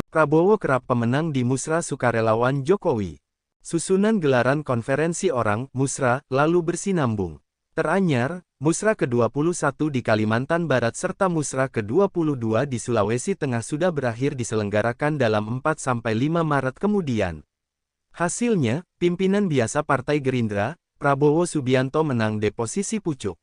Prabowo kerap pemenang di Musra Sukarelawan Jokowi. Susunan gelaran konferensi orang, Musra, lalu bersinambung. Teranyar, Musra ke-21 di Kalimantan Barat serta Musra ke-22 di Sulawesi Tengah sudah berakhir diselenggarakan dalam 4-5 Maret kemudian. Hasilnya, pimpinan biasa Partai Gerindra, Prabowo Subianto menang di posisi pucuk.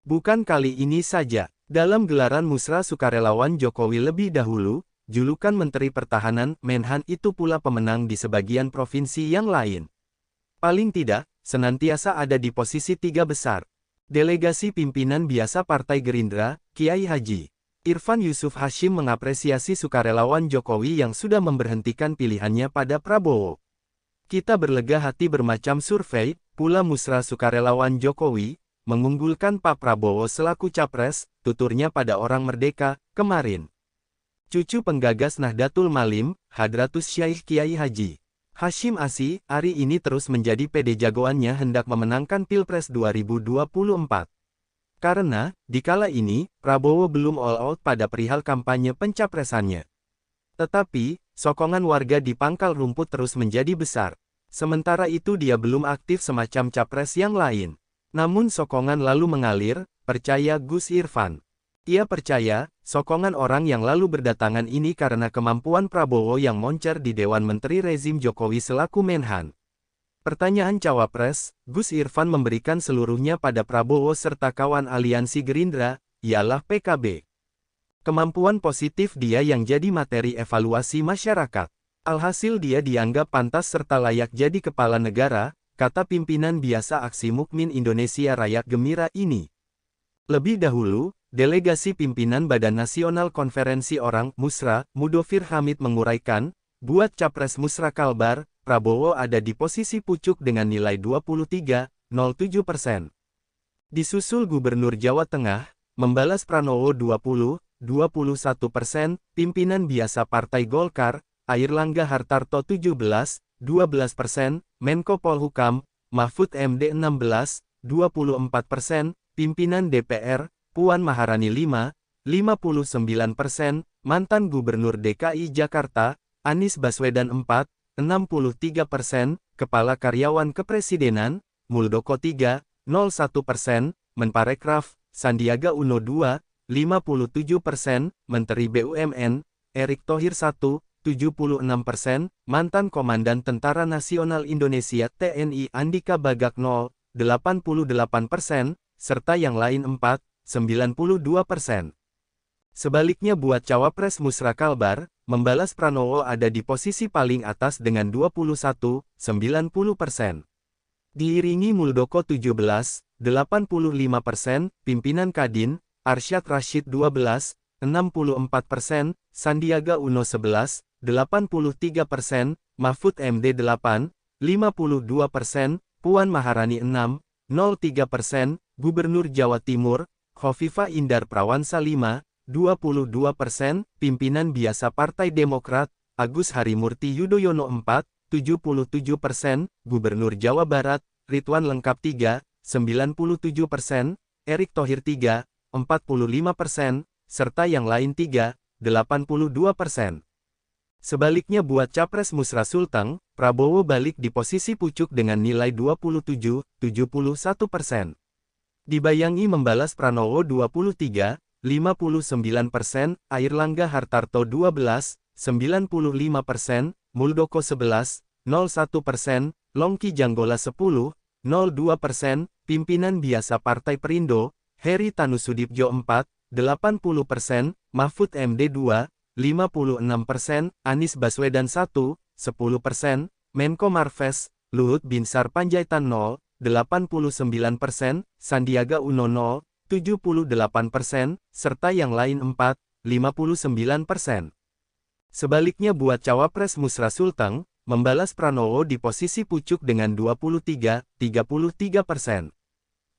Bukan kali ini saja, dalam gelaran Musra Sukarelawan Jokowi lebih dahulu, julukan Menteri Pertahanan, Menhan itu pula pemenang di sebagian provinsi yang lain. Paling tidak, senantiasa ada di posisi 3 besar. Delegasi pimpinan biasa Partai Gerindra, Kiai Haji Irfan Yusuf Hashim mengapresiasi sukarelawan Jokowi yang sudah memberhentikan pilihannya pada Prabowo. Kita berlega hati bermacam survei, pula Musra Sukarelawan Jokowi, mengunggulkan Pak Prabowo selaku capres, tuturnya pada Orang Merdeka, kemarin. Cucu penggagas Nahdlatul Malim, Hadratus Syaikh Kiai Haji Hashim Asy, hari ini terus menjadi PD jagoannya hendak memenangkan Pilpres 2024. Karena, dikala ini, Prabowo belum all out pada perihal kampanye pencapresannya. Tetapi, sokongan warga di pangkal rumput terus menjadi besar. Sementara itu dia belum aktif semacam capres yang lain. Namun sokongan lalu mengalir, percaya Gus Irfan. Ia percaya, sokongan orang yang lalu berdatangan ini karena kemampuan Prabowo yang moncer di Dewan Menteri rezim Jokowi selaku Menhan. Pertanyaan cawapres, Gus Irfan memberikan seluruhnya pada Prabowo serta kawan aliansi Gerindra, ialah PKB. Kemampuan positif dia yang jadi materi evaluasi masyarakat. Alhasil dia dianggap pantas serta layak jadi kepala negara, kata pimpinan biasa Aksi Mukmin Indonesia Rakyat Gembira ini. Lebih dahulu, delegasi pimpinan Badan Nasional Konferensi Orang, Musra, Mudofir Hamid menguraikan, buat Capres Musra Kalbar, Prabowo ada di posisi pucuk dengan nilai 23,07%. Disusul Gubernur Jawa Tengah, membalas Pranowo 20,21%, pimpinan biasa Partai Golkar, Airlangga Hartarto 17,12%, Menko Polhukam, Mahfud MD 16,24%, pimpinan DPR, Puan Maharani 5,59%, mantan Gubernur DKI Jakarta, Anies Baswedan 4,63%, Kepala Karyawan Kepresidenan, Muldoko 3,01%, Menparekraf, Sandiaga Uno 2,57%, Menteri BUMN, Erick Thohir 1,76%, mantan Komandan Tentara Nasional Indonesia TNI Andika Bagak 0,88%, serta yang lain 4,92%. Sebaliknya buat Cawapres Musra Kalbar, membalas Pranowo ada di posisi paling atas dengan 21,90%. Diiringi Muldoko 17,85%, pimpinan Kadin, Arsyad Rashid 12,64%, Sandiaga Uno 11,83%, Mahfud MD 8,52%, Puan Maharani 6,03%, Gubernur Jawa Timur, Khofifah Indar Prawansa 5,22%, pimpinan biasa Partai Demokrat, Agus Harimurti Yudhoyono 4,77%, Gubernur Jawa Barat, Ridwan Lengkap 3,97%, Erick Thohir 3,45%, serta yang lain 3,82%. Sebaliknya buat Capres Musra Sulteng, Prabowo balik di posisi pucuk dengan nilai 27,71%. Dibayangi membalas Pranowo 23,59%, Airlangga Hartarto 12,95%, Muldoko 11,01%, Longki Janggola 10,02%, pimpinan biasa Partai Perindo, Heri Tanusudibjo 4,80%, Mahfud MD 2,56%, Anies Baswedan 1,10%, Menko Marves, Luhut Binsar Panjaitan 0,89%, Sandiaga Uno 0,78%, serta yang lain 4,59%. Sebaliknya buat Cawapres Musra Sulteng, membalas Pranowo di posisi pucuk dengan 23,33%.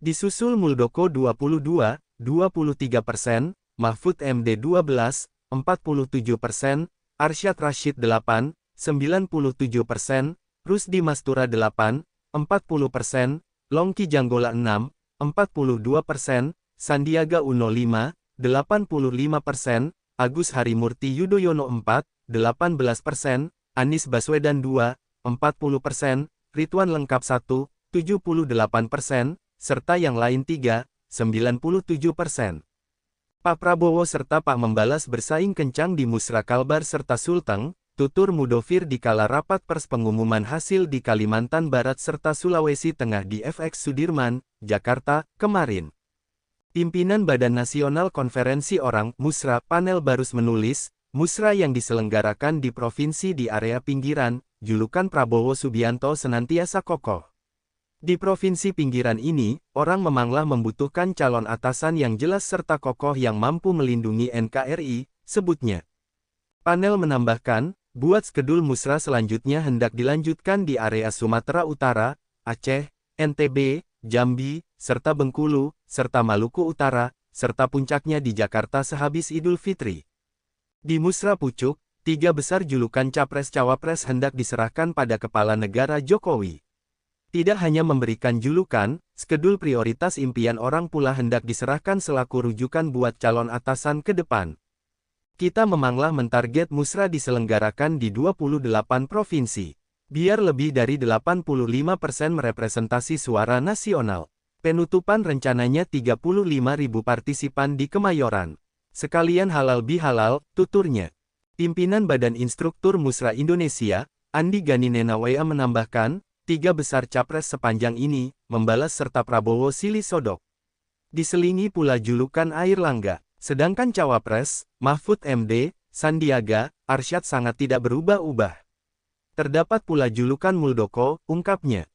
Disusul Muldoko 22,23%, Mahfud MD 12,47%, Arsyad Rashid 8,97%, Rusdi Mastura 8,40%, Longki Janggola 6,42%, Sandiaga Uno 5,85%, Agus Harimurti Yudhoyono 18%, Anies Baswedan 2, 40%, Ridwan Lengkap 1, 78%, serta yang lain 3, 97%. Pak Prabowo serta Pak Membalas bersaing kencang di Musra Kalbar serta Sulteng, tutur Mudofir di kala rapat pers pengumuman hasil di Kalimantan Barat serta Sulawesi Tengah di FX Sudirman, Jakarta, kemarin. Pimpinan Badan Nasional Konferensi Orang Musra Panel Barus menulis, Musra yang diselenggarakan di provinsi di area pinggiran, julukan Prabowo Subianto senantiasa kokoh. Di provinsi pinggiran ini, orang memanglah membutuhkan calon atasan yang jelas serta kokoh yang mampu melindungi NKRI, sebutnya. Panel menambahkan, buat skedul Musra selanjutnya hendak dilanjutkan di area Sumatera Utara, Aceh, NTB, Jambi, serta Bengkulu, serta Maluku Utara, serta puncaknya di Jakarta sehabis Idul Fitri. Di Musra Pucuk, 3 besar julukan Capres-Cawapres hendak diserahkan pada Kepala Negara Jokowi. Tidak hanya memberikan julukan, skedul prioritas impian orang pula hendak diserahkan selaku rujukan buat calon atasan ke depan. Kita memanglah mentarget Musra diselenggarakan di 28 provinsi. Biar lebih dari 85% merepresentasi suara nasional. Penutupan rencananya 35.000 partisipan di Kemayoran. Sekalian halal bihalal, tuturnya. Pimpinan Badan Instruktur Musra Indonesia, Andi Gani Nenawea menambahkan, 3 besar capres sepanjang ini, Membalas serta Prabowo silih sodok. Diselingi pula julukan Airlangga. Sedangkan Cawapres, Mahfud MD, Sandiaga, Arsyad sangat tidak berubah-ubah. Terdapat pula julukan Muldoko, ungkapnya.